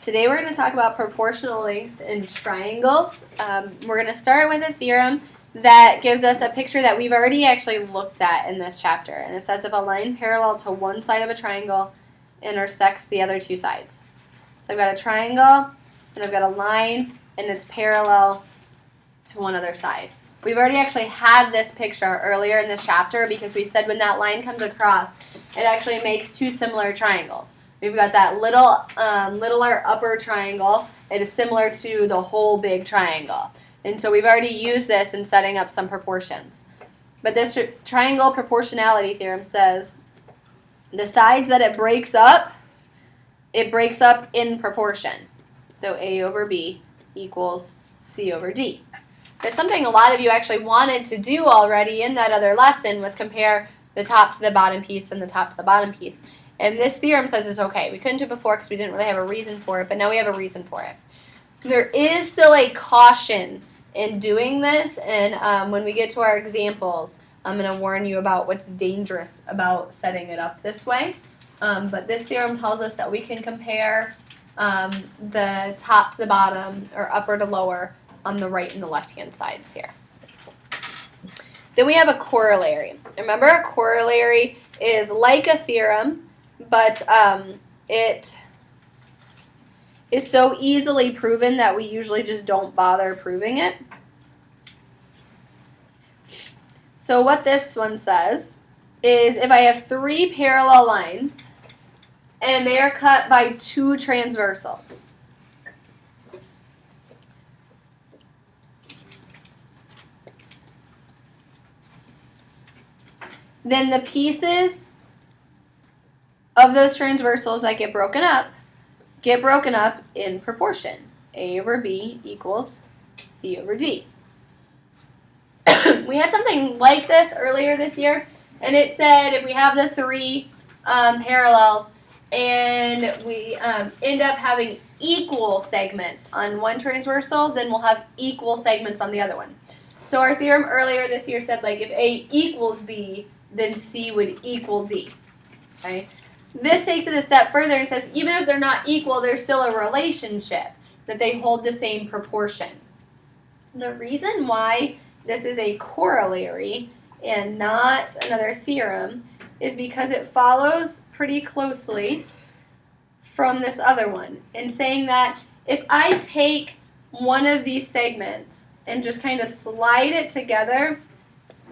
Today we're going to talk about proportional lengths in triangles. We're going to start with a theorem that gives us a picture that we've already actually looked at in this chapter. And it says if a line parallel to one side of a triangle intersects the other two sides. So I've got a triangle, and I've got a line, and it's parallel to one other side. We've already actually had this picture earlier in this chapter because we said when that line comes across, it actually makes two similar triangles. We've got that littler upper triangle. It is similar to the whole big triangle. And so we've already used this in setting up some proportions. But this triangle proportionality theorem says the sides that it breaks up in proportion. So A over B equals C over D. That's something a lot of you actually wanted to do already in that other lesson was compare the top to the bottom piece and the top to the bottom piece. And this theorem says it's okay. We couldn't do it before because we didn't really have a reason for it, but now we have a reason for it. There is still a caution in doing this, and when we get to our examples, I'm going to warn you about what's dangerous about setting it up this way. But this theorem tells us that we can compare the top to the bottom or upper to lower on the right and the left-hand sides here. Then we have a corollary. Remember, a corollary is like a theorem, but it is so easily proven that we usually just don't bother proving it. So what this one says is if I have three parallel lines and they are cut by two transversals, then the pieces of those transversals that get broken up in proportion. A over B equals C over D. We had something like this earlier this year, and it said if we have the three parallels and we end up having equal segments on one transversal, then we'll have equal segments on the other one. So our theorem earlier this year said like if A equals B, then C would equal D. Okay? This takes it a step further and says even if they're not equal, there's still a relationship that they hold the same proportion. The reason why this is a corollary and not another theorem is because it follows pretty closely from this other one in saying that if I take one of these segments and just kind of slide it together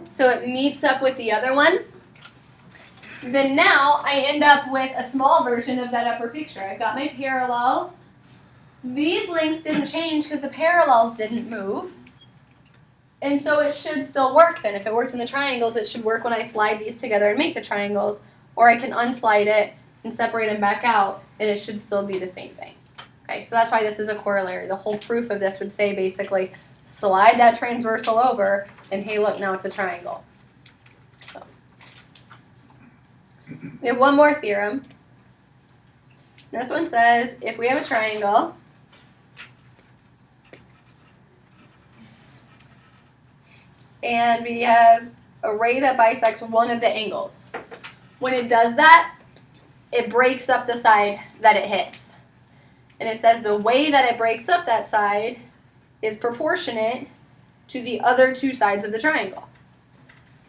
so it meets up with the other one, then now I end up with a small version of that upper picture. I've got my parallels. These lengths didn't change because the parallels didn't move. And so it should still work then. If it works in the triangles, it should work when I slide these together and make the triangles. Or I can unslide it and separate them back out, and it should still be the same thing. Okay, so that's why this is a corollary. The whole proof of this would say basically slide that transversal over, and hey, look, now it's a triangle. So we have one more theorem. This one says if we have a triangle and we have a ray that bisects one of the angles, when it does that, it breaks up the side that it hits. And it says the way that it breaks up that side is proportionate to the other two sides of the triangle.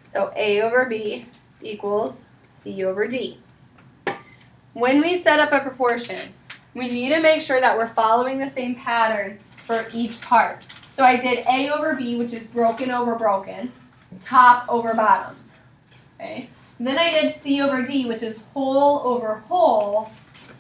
So A over B equals C over D. When we set up a proportion, we need to make sure that we're following the same pattern for each part. So I did A over B, which is broken over broken, top over bottom. Okay. Then I did C over D, which is whole over whole,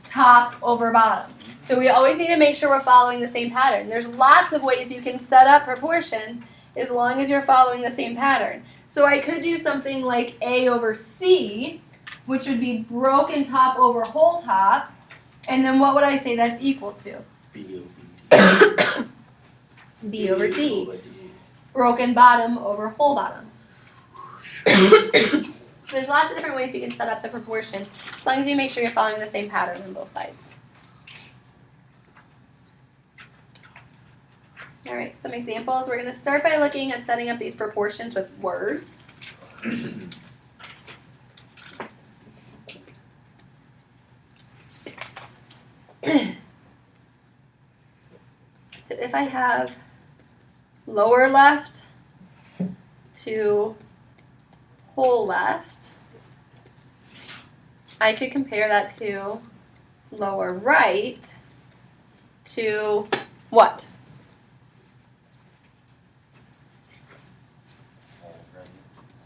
top over bottom. So we always need to make sure we're following the same pattern. There's lots of ways you can set up proportions as long as you're following the same pattern. So I could do something like A over C, which would be broken top over whole top. And then what would I say that's equal to? B over D. Broken bottom over whole bottom. So there's lots of different ways you can set up the proportion as long as you make sure you're following the same pattern on both sides. All right, some examples. We're going to start by looking at setting up these proportions with words. if I have lower left to whole left, I could compare that to lower right to what?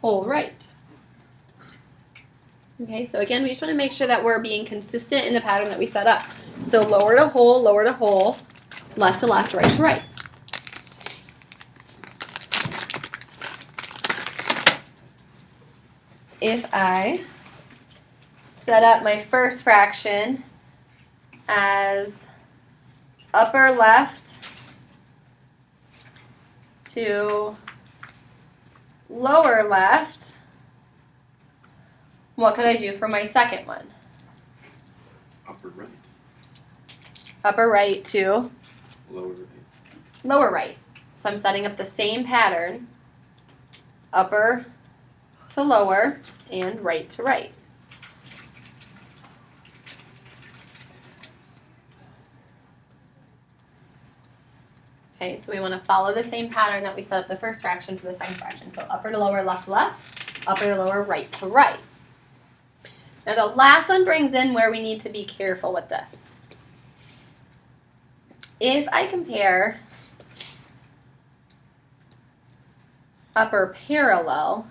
Whole right. Okay, so again, we just want to make sure that we're being consistent in the pattern that we set up. So lower to whole, left to left, right to right. If I set up my first fraction as upper left to lower left, what could I do for my second one? Upper right. Upper right to Lower right. lower right. So I'm setting up the same pattern, upper to lower and right to right. Okay, so we want to follow the same pattern that we set up the first fraction for the second fraction. So upper to lower, left to left, upper to lower, right to right. Now the last one brings in where we need to be careful with this. If I compare upper parallel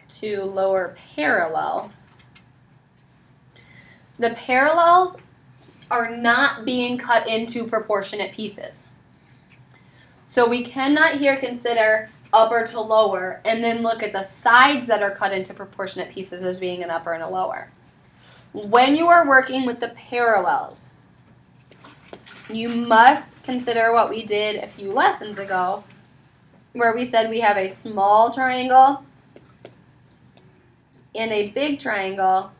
to lower parallel, the parallels are not being cut into proportionate pieces. So we cannot here consider upper to lower and then look at the sides that are cut into proportionate pieces as being an upper and a lower. When you are working with the parallels, you must consider what we did a few lessons ago, where we said we have a small triangle and a big triangle,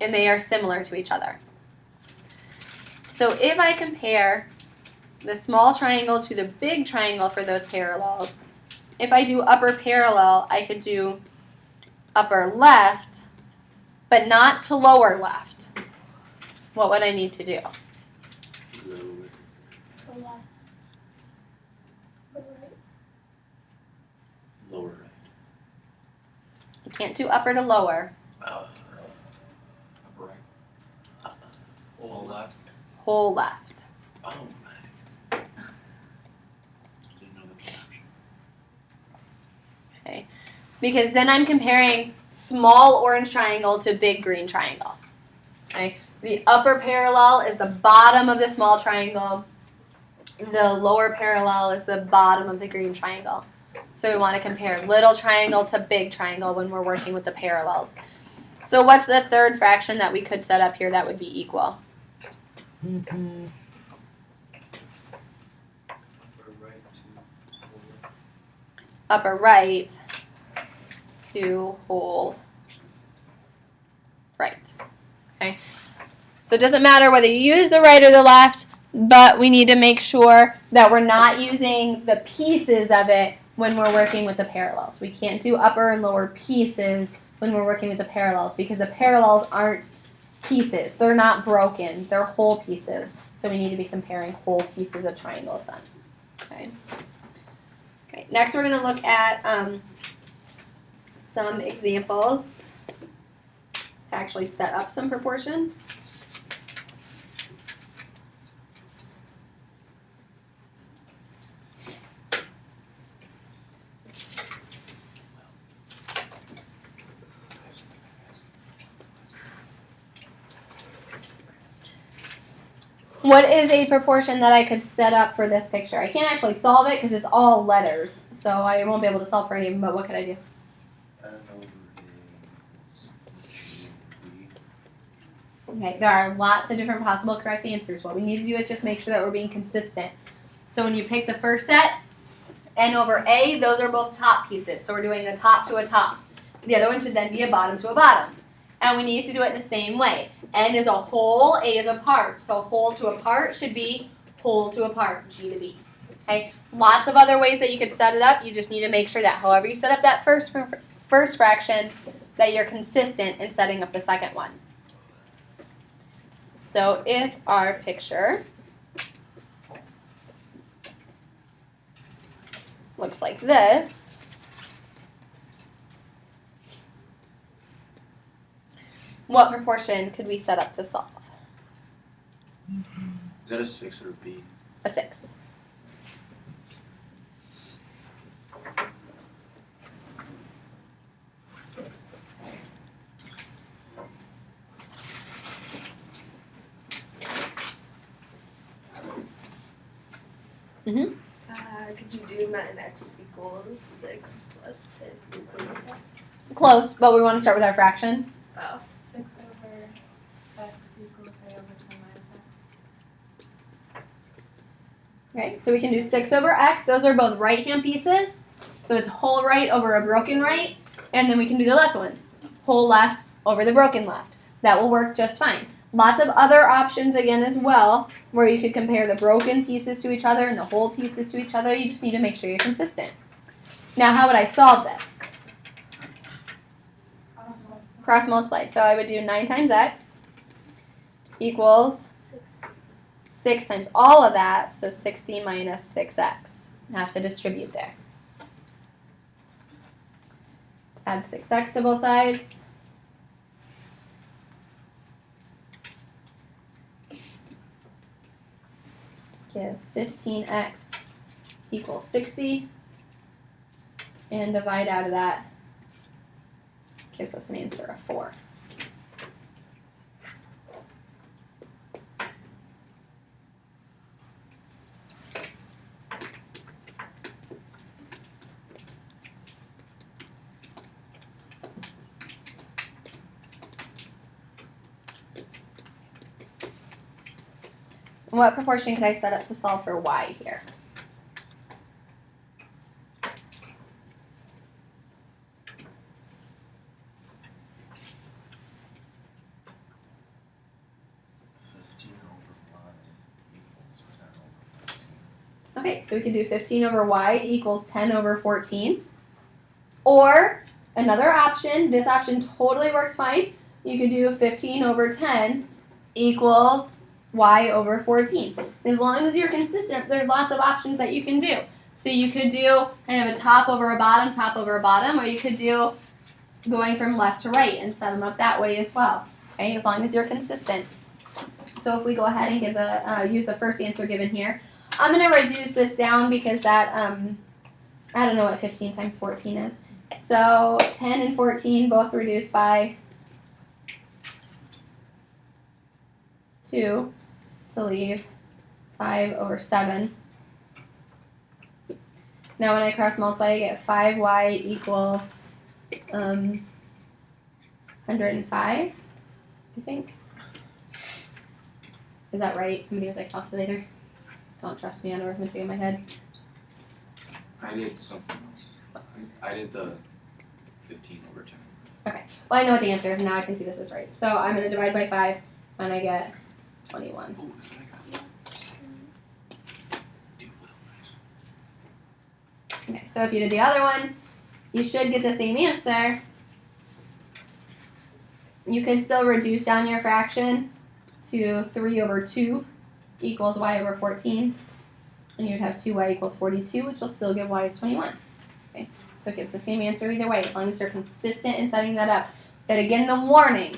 and they are similar to each other. So if I compare the small triangle to the big triangle for those parallels, if I do upper parallel, I could do upper left, but not to lower left. What would I need to do? Lower right. You can't do upper to lower. Upper right. Whole left. Whole left. Oh my. Didn't know that was an option. Okay. Because then I'm comparing small orange triangle to big green triangle. Okay. The upper parallel is the bottom of the small triangle. The lower parallel is the bottom of the green triangle. So we want to compare little triangle to big triangle when we're working with the parallels. So what's the third fraction that we could set up here that would be equal? Upper right to whole. Upper right to whole right. Okay. So it doesn't matter whether you use the right or the left, but we need to make sure that we're not using the pieces of it when we're working with the parallels. We can't do upper and lower pieces when we're working with the parallels because the parallels aren't pieces. They're not broken. They're whole pieces. So we need to be comparing whole pieces of triangles then. Okay. Okay. Next we're going to look at some examples to actually set up some proportions. What is a proportion that I could set up for this picture? I can't actually solve it because it's all letters, so I won't be able to solve for any of them, but what could I do? Okay, there are lots of different possible correct answers. What we need to do is just make sure that we're being consistent. So when you pick the first set, N over A, those are both top pieces. So we're doing a top to a top. The other one should then be a bottom to a bottom. And we need to do it the same way. N is a whole, A is a part. So whole to a part should be whole to a part, G to B. Okay, lots of other ways that you could set it up. You just need to make sure that however you set up that first fraction, that you're consistent in setting up the second one. So if our picture looks like this, what proportion could we set up to solve? Is that a 6 or a B? A 6. Mm-hmm. Could you do 9x equals 6 plus 10 minus x? Close, but we want to start with our fractions. Oh. 6 over x equals a over 10 minus x. Okay, so we can do 6 over x. Those are both right-hand pieces. So it's whole right over a broken right. And then we can do the left ones. Whole left over the broken left. That will work just fine. Lots of other options again as well, where you could compare the broken pieces to each other and the whole pieces to each other. You just need to make sure you're consistent. Now, how would I solve this? Cross multiply. So I would do 9 times x equals 6 times all of that, so 60 minus 6x. I have to distribute there. Add 6x to both sides. Gives 15x equals 60. And divide out of that gives us an answer of 4. What proportion could I set up to solve for y here? Okay, so we can do 15 over y equals 10 over 14. Or, another option, this option totally works fine. You could do 15 over 10 equals y over 14. As long as you're consistent, there's lots of options that you can do. So you could do kind of a top over a bottom, or you could do going from left to right and set them up that way as well. Okay, as long as you're consistent. So if we go ahead and give the use the first answer given here, I'm going to reduce this down because that I don't know what 15 times 14 is. So 10 and 14 both reduce by 2 to leave 5 over 7. Now when I cross multiply, I get 5y equals 105, I think. Is that right? Somebody with a calculator? Don't trust me on arithmetic in my head. I did something else. I did the 15 over 10. Okay. Well, I know what the answer is, and now I can see this is right. So I'm going to divide by 5, and I get 21. Oh, this is like Okay, so if you did the other one, you should get the same answer. You can still reduce down your fraction to 3 over 2 equals y over 14. And you'd have 2y equals 42, which will still give y is 21. Okay, so it gives the same answer either way, as long as you're consistent in setting that up. But again, the warning,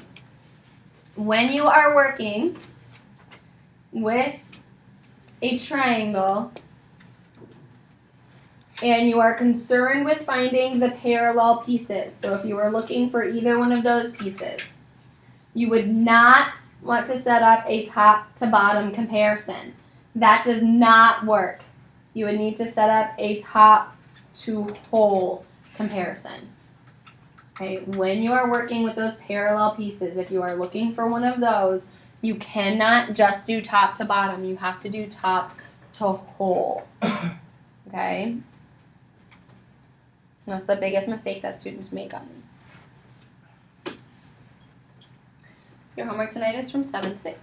when you are working with a triangle and you are concerned with finding the parallel pieces, so if you were looking for either one of those pieces, you would not want to set up a top to bottom comparison. That does not work. You would need to set up a top to whole comparison. Okay, when you are working with those parallel pieces, if you are looking for one of those, you cannot just do top to bottom. You have to do top to whole. Okay? That's the biggest mistake that students make on these. So your homework tonight is from 7-6.